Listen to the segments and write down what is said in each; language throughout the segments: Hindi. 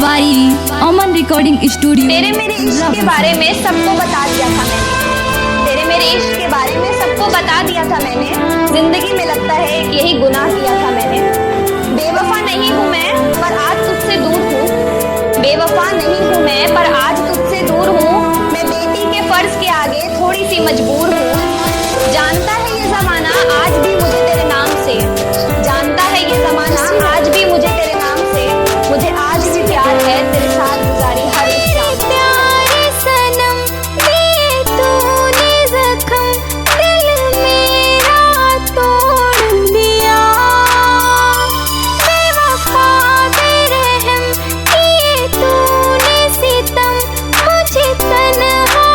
By Aman recording studio. तेरे मेरे इश्क के बारे में सबको बता दिया था मैंने, तेरे मेरे इश्क के बारे में सबको बता दिया था मैंने। जिंदगी में लगता है यही गुनाह किया था मैंने। बेवफा नहीं हूँ मैं पर आज तुझसे दूर हूँ, बेवफा नहीं हूँ मैं पर आज तुझसे दूर हूँ। मैं बेटी के फर्ज के आगे थोड़ी सी मजबूर हूँ। जानता है ये जमाना आज भी मुझे तेरे नाम से, जानता है ये जमाना आज भी मुझे तेरे नाम से। मुझे आज भी प्यार है तेरे साथ गुजारी हर एक शाम। प्यारे सनम दिए तूने जख्म, दिल मेरा तोड़ दिया। बेवफा बेरहम किए तूने सितम, मुझे तन्हा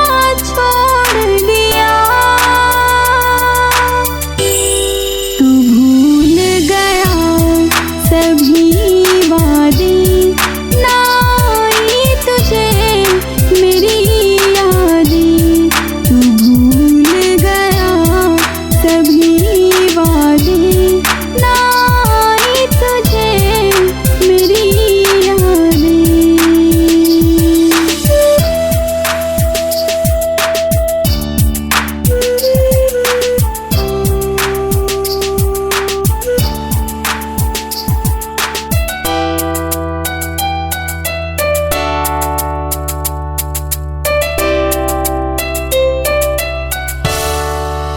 छोड़ दिया। तू भूल गया सभी वादे, ना आई तुझे मेरी यादें। तू भूल गया सभी वादे, ना आई तुझे मेरी यादें।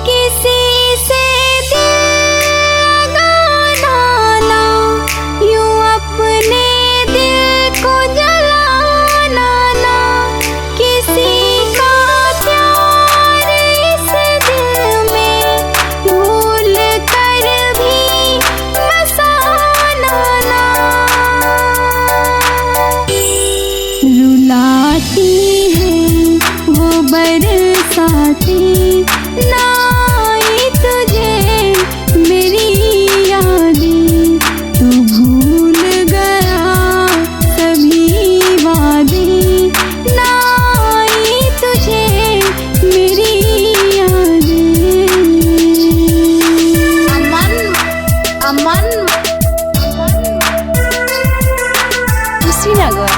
किसी से दिल लगाना, यूं अपने दिल को जलाना ना। किसी का प्यार इस दिल में भूल कर भी बसाना ना। रुलाती है वो बरसातें, ना आई तुझे मेरी यादें। तू भूल गया सभी वादे, ना आई तुझे मेरी यादें। अमन अमन कुशीनगर।